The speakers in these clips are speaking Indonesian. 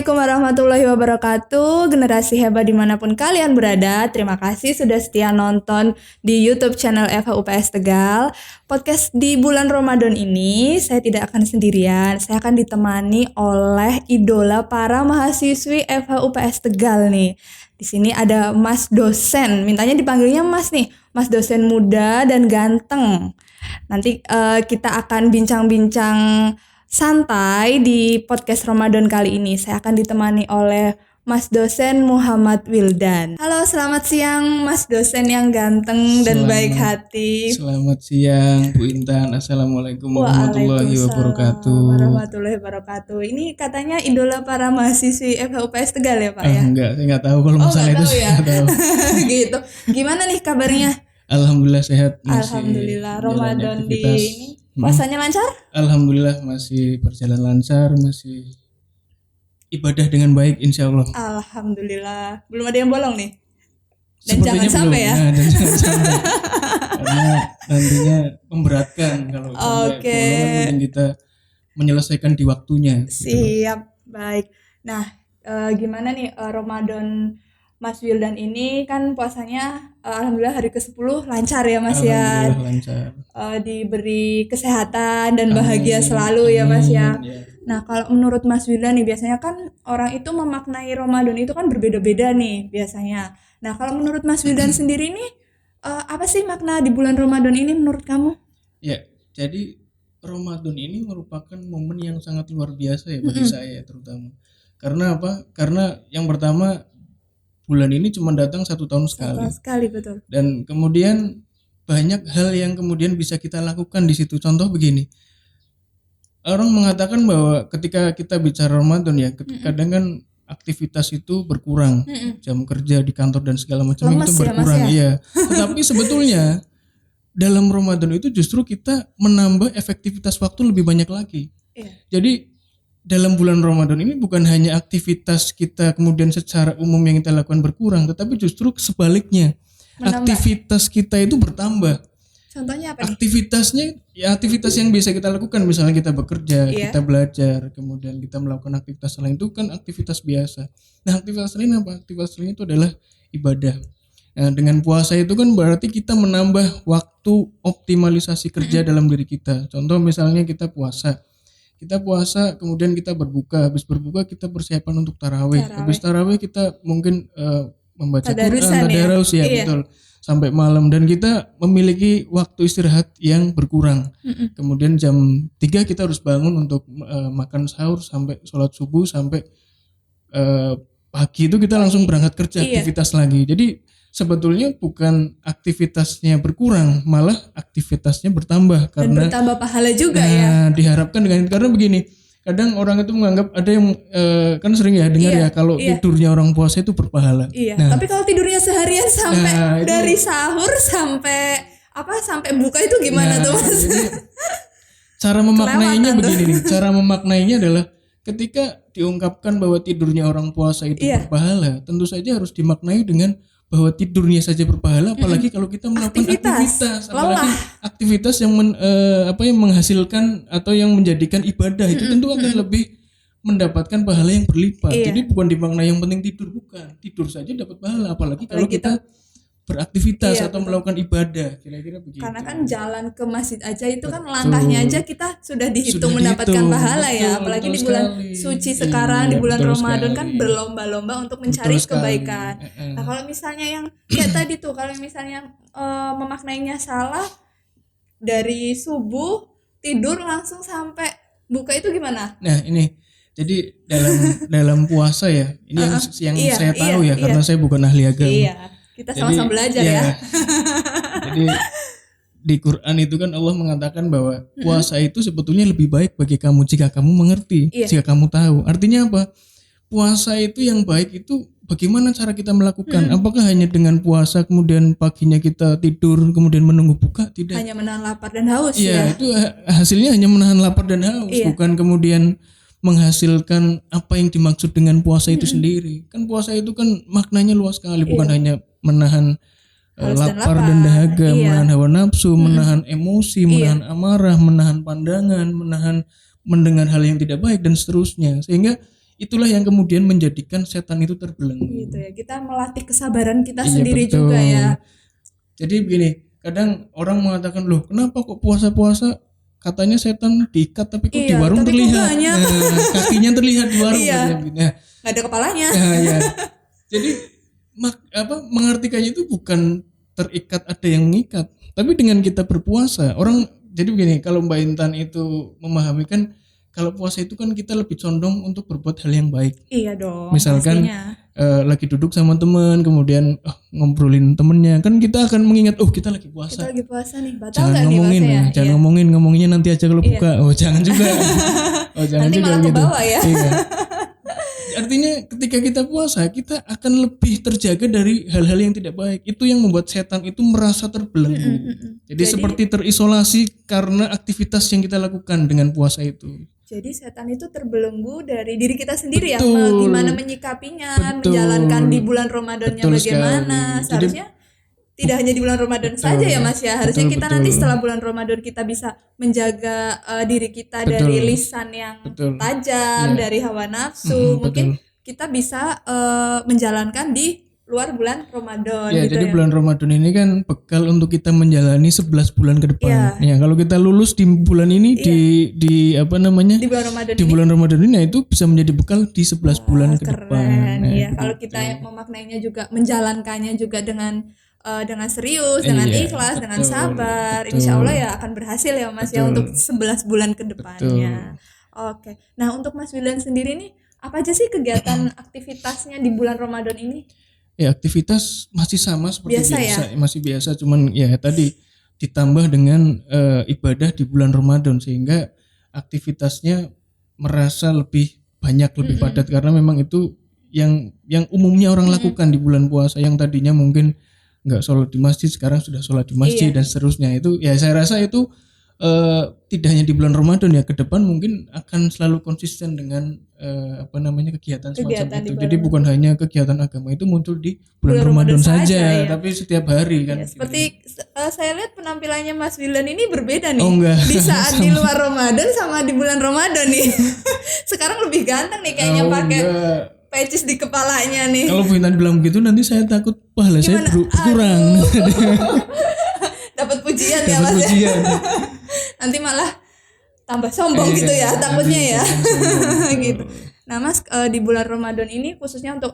Assalamualaikum warahmatullahi wabarakatuh. Generasi hebat dimanapun kalian berada, terima kasih sudah setia nonton di YouTube channel FH UPS Tegal. Podcast di bulan Ramadan ini saya tidak akan sendirian. Saya akan ditemani oleh idola para mahasiswi FH UPS Tegal nih. Di sini ada Mas dosen, mintanya dipanggilnya Mas nih, Mas dosen muda dan ganteng. Nanti kita akan bincang-bincang santai di podcast Ramadan kali ini. Saya akan ditemani oleh Mas dosen Muhammad Wildan. Halo, selamat siang Mas dosen yang ganteng dan baik hati. Selamat siang Bu Intan. Assalamualaikum warahmatullahi wabarakatuh. Warahmatullahi wabarakatuh. Ini katanya idola para mahasiswi FHUPS Tegal ya Pak ya? Enggak, saya nggak tahu kalau masalah itu saya nggak tahu. Gitu. Gimana nih kabarnya? Alhamdulillah sehat. Alhamdulillah. Ramadan di ini puasanya lancar? Alhamdulillah masih berjalan lancar, masih ibadah dengan baik insya Allah. Alhamdulillah. Belum ada yang bolong nih? Dan Sepertinya jangan sampai belum. ya? Nah, dan jangan sampai. Karena nantinya memberatkan kalau sampai bolong, mending kita menyelesaikan di waktunya. Siap, baik. Nah, gimana nih Ramadan Mas Wildan ini kan puasanya alhamdulillah hari ke-10 lancar ya Mas ya. Alhamdulillah lancar. Diberi kesehatan dan bahagia selalu ya Mas ya. Nah, kalau menurut Mas Wildan nih biasanya kan orang itu memaknai Ramadan itu kan berbeda-beda nih biasanya. Nah, kalau menurut Mas Wildan sendiri nih apa sih makna di bulan Ramadan ini menurut kamu? Ya, jadi Ramadan ini merupakan momen yang sangat luar biasa ya bagi saya terutama. Karena apa? Karena yang pertama bulan ini cuma datang 1 tahun sekali. Sekali betul. Dan kemudian banyak hal yang kemudian bisa kita lakukan di situ. Contoh begini. Orang mengatakan bahwa ketika kita bicara Ramadan ya, kadang kan aktivitas itu berkurang. Jam kerja di kantor dan segala macam itu berkurang. Iya. Tetapi sebetulnya dalam Ramadan itu justru kita menambah efektivitas waktu lebih banyak lagi. Jadi dalam bulan Ramadan ini bukan hanya aktivitas kita kemudian secara umum yang kita lakukan berkurang, tetapi justru sebaliknya. Menambah. Aktivitas kita itu bertambah. Contohnya apa nih? Aktivitas yang bisa kita lakukan, misalnya kita bekerja, kita belajar, kemudian kita melakukan aktivitas lain, itu kan aktivitas biasa. Nah, aktivitas lain apa? Aktivitas lain itu adalah ibadah. Nah, dengan puasa itu kan berarti kita menambah waktu optimalisasi kerja dalam diri kita. Contoh misalnya kita puasa, kemudian kita berbuka, habis berbuka kita persiapan untuk tarawih. Habis tarawih kita mungkin membaca Quran, tadarus ya betul, sampai malam, dan kita memiliki waktu istirahat yang berkurang. Kemudian jam 3 kita harus bangun untuk makan sahur sampai sholat subuh, sampai pagi itu kita langsung berangkat kerja, aktivitas lagi. Jadi sebetulnya bukan aktivitasnya berkurang, malah aktivitasnya bertambah. Dan bertambah pahala juga ya. Diharapkan dengan, karena begini, kadang orang itu menganggap, ada yang kan sering ya dengar ya kalau tidurnya orang puasa itu berpahala. Nah, tapi kalau tidurnya seharian sampai dari sahur sampai buka itu gimana tuh Mas? Jadi, cara memaknainya begini nih. Cara memaknainya adalah ketika diungkapkan bahwa tidurnya orang puasa itu berpahala, tentu saja harus dimaknai dengan bahwa tidurnya saja berpahala, apalagi kalau kita melakukan aktivitas apalagi aktivitas yang menghasilkan atau yang menjadikan ibadah, itu tentu akan lebih mendapatkan pahala yang berlipat. Jadi bukan dimaknai yang penting tidur saja dapat pahala, apalagi kalau kita beraktivitas atau melakukan ibadah, kira-kira begitu. Karena kan jalan ke masjid aja itu kan langkahnya aja kita sudah dihitung mendapatkan pahala ya, apalagi di bulan suci sekarang, di bulan Ramadan kan berlomba-lomba untuk mencari kebaikan. Nah, kalau misalnya yang kayak tadi tuh, kalau misalnya memaknainya salah, dari subuh tidur langsung sampai buka itu gimana? Nah, ini jadi dalam puasa ya, ini yang saya tahu ya, karena saya bukan ahli agama. Kita sama-sama belajar ya. Jadi di Quran itu kan Allah mengatakan bahwa puasa itu sebetulnya lebih baik bagi kamu jika kamu mengerti, jika kamu tahu. Artinya apa? Puasa itu yang baik itu bagaimana cara kita melakukan? Apakah hanya dengan puasa kemudian paginya kita tidur kemudian menunggu buka? Tidak. Hanya menahan lapar dan haus ya. Itu hasilnya hanya menahan lapar dan haus, bukan kemudian menghasilkan apa yang dimaksud dengan puasa itu sendiri. Kan puasa itu kan maknanya luas sekali, bukan hanya menahan lapar dan dahaga, menahan hawa nafsu, menahan emosi, menahan amarah, menahan pandangan, menahan mendengar hal yang tidak baik dan seterusnya. Sehingga itulah yang kemudian menjadikan setan itu terbelenggu. Gitu ya. Kita melatih kesabaran kita Iya, sendiri betul. juga ya. Jadi begini, kadang orang mengatakan, loh kenapa kok puasa-puasa katanya setan diikat tapi kok di Iya, warung tapi kok terlihat, banyak. nah, kakinya terlihat di warung. Iya. katanya begitu. Nah, Nggak ada kepalanya. ya. Jadi mengartikannya itu bukan terikat ada yang mengikat, tapi dengan kita berpuasa orang. Jadi begini, kalau Mbak Intan itu memahami kan, kalau puasa itu kan kita lebih condong untuk berbuat hal yang baik. Iya dong. Misalkan pastinya. lagi duduk sama teman, kemudian ngobrolin temennya, kan kita akan mengingat, oh kita lagi Kita puasa. lagi puasa nih. Batal Jangan nggak nih ngomongin, puasa ya? jangan Iya. ngomonginnya nanti aja kalau buka. Oh jangan juga. Oh jangan Nanti juga malah gitu. kebawa ya. Iya. Artinya ketika kita puasa, kita akan lebih terjaga dari hal-hal yang tidak baik. Itu yang membuat setan itu merasa terbelenggu. Jadi seperti terisolasi karena aktivitas yang kita lakukan dengan puasa itu. Jadi setan itu terbelenggu dari diri kita sendiri Betul. ya, gimana menyikapinya, Betul. menjalankan di bulan Ramadannya Betul bagaimana. sekali. Seharusnya tidak hanya di bulan Ramadan saja ya Mas ya. Harusnya Betul, kita betul. nanti setelah bulan Ramadan kita bisa menjaga diri kita Betul. dari lisan yang Betul. tajam, Iya. dari hawa nafsu. Mungkin betul. kita bisa menjalankan di luar bulan Ramadan Ya, gitu jadi ya. bulan Ramadan ini kan bekal untuk kita menjalani 11 bulan ke depan. Ya, kalau kita lulus di bulan ini di apa namanya? Di bulan Ramadan Di ini. bulan Ramadan ini, nah itu bisa menjadi bekal di 11 bulan ke depan. Keren Nah, ya. begitu. Kalau kita memaknainya juga, menjalankannya juga dengan serius, dengan Iya, ikhlas, dengan betul, sabar, betul. insya Allah ya akan berhasil ya Mas ya Betul. untuk 11 bulan ke depannya. Oke. Nah untuk Mas Wildan sendiri nih, apa aja sih kegiatan aktivitasnya di bulan Ramadan ini? Ya, aktivitas masih sama seperti Biasa biasa, ya? masih biasa, cuman ya tadi ditambah dengan ibadah di bulan Ramadan sehingga aktivitasnya merasa lebih banyak, lebih padat, karena memang itu yang umumnya orang lakukan di bulan puasa, yang tadinya mungkin nggak sholat di masjid sekarang sudah sholat di masjid dan seterusnya. Itu ya saya rasa itu tidak hanya di bulan Ramadan ya, ke depan mungkin akan selalu konsisten dengan kegiatan semacam Kegiatan di itu. bulan Jadi bukan hanya kegiatan agama itu muncul di bulan Bulan Ramadan Ramadan saja, saja, ya. tapi setiap hari kan. Ya, seperti saya lihat penampilannya Mas Wildan ini berbeda nih. Oh, enggak. Di saat di luar Ramadan sama di bulan Ramadan nih. Sekarang lebih ganteng nih kayaknya Oh, pakai enggak. pecis di kepalanya nih. Kalau Bu Intan bilang begitu nanti saya takut pahala saya berkurang. Dapat pujian ya Dapat Mas ya. pujian. Nanti malah tambah sombong gitu ya, takutnya ya. Gitu. Nah Mas, di bulan Ramadan ini khususnya untuk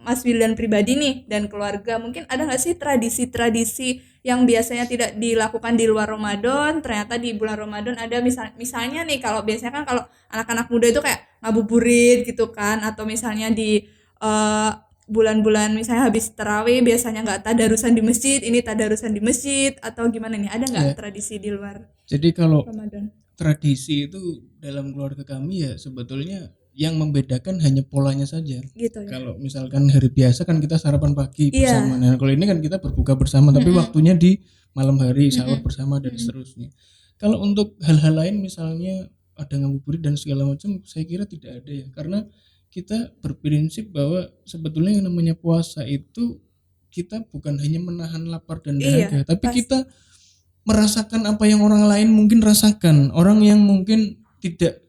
Mas Wildan pribadi nih dan keluarga, mungkin ada nggak sih tradisi-tradisi yang biasanya tidak dilakukan di luar Ramadan, ternyata di bulan Ramadan ada, misalnya nih, kalau biasanya kan kalau anak-anak muda itu kayak ngabuburit gitu kan, atau misalnya di bulan-bulan misalnya habis tarawih biasanya nggak tadarusan di masjid, ini tadarusan di masjid, atau gimana nih, ada nggak tradisi di luar Jadi kalau Ramadan? tradisi itu dalam keluarga kami ya sebetulnya yang membedakan hanya polanya saja. Gitu ya. Kalau misalkan hari biasa kan kita sarapan pagi Iya. bersama. Nah, kalau ini kan kita berbuka bersama, tapi waktunya di malam hari, sahur bersama dan seterusnya. Kalau untuk hal-hal lain misalnya ada ngabuburit dan segala macam, saya kira tidak ada ya. Karena kita berprinsip bahwa sebetulnya yang namanya puasa itu kita bukan hanya menahan lapar dan dahaga, tapi kita merasakan apa yang orang lain mungkin rasakan. Orang yang mungkin tidak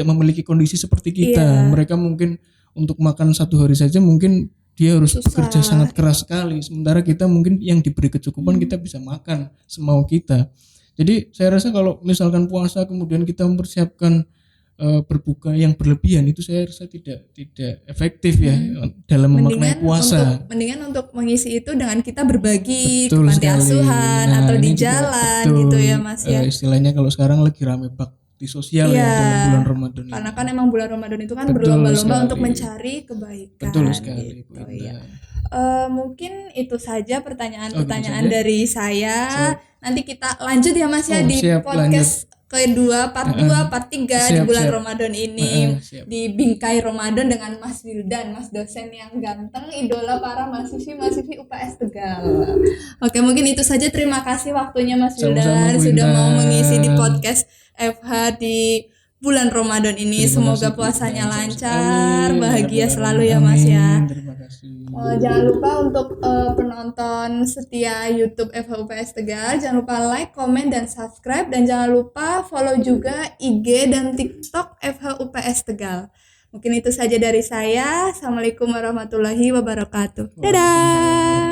memiliki kondisi seperti kita, mereka mungkin untuk makan satu hari saja mungkin dia harus bekerja sangat keras sekali, sementara kita mungkin yang diberi kecukupan kita bisa makan semau kita. Jadi saya rasa kalau misalkan puasa kemudian kita mempersiapkan berbuka yang berlebihan, itu saya rasa tidak efektif ya dalam memaknai puasa. Mendingan untuk mengisi itu dengan kita berbagi Betul ke panti sekali. asuhan Nah, atau di ini juga jalan betul. gitu ya Mas ya. Istilahnya kalau sekarang lagi rame bakti sosial ya dalam bulan Ramadan ini. Karena kan emang bulan Ramadan itu kan Betul berlomba-lomba sekali. untuk mencari kebaikan. Betul sekali, Bu gitu, Indah. ya. Mungkin itu saja pertanyaan-pertanyaan saja? dari saya. Nanti kita lanjut ya Mas ya di siap, podcast kedua, part 2, part 3 di Siap, bulan siap. Ramadan ini. Siap. Di Bingkai Ramadan dengan Mas Wildan, Mas dosen yang ganteng, idola para mahasiswi UPS Tegal. Oke, mungkin itu saja. Terima kasih waktunya Mas Sama-sama, Wildan Bu sudah Intan. mau mengisi di podcast FH di bulan Ramadan ini. Terima Semoga kasih, Bu puasanya Intan. lancar, Amin. bahagia Ya selalu Rabbal ya Mas Alamin. ya. Terima kasih. Jangan lupa untuk penonton setia YouTube FHUPS Tegal, jangan lupa like, komen, dan subscribe, dan jangan lupa follow juga IG dan TikTok FHUPS Tegal. Mungkin itu saja dari saya. Assalamualaikum warahmatullahi wabarakatuh. Dadah.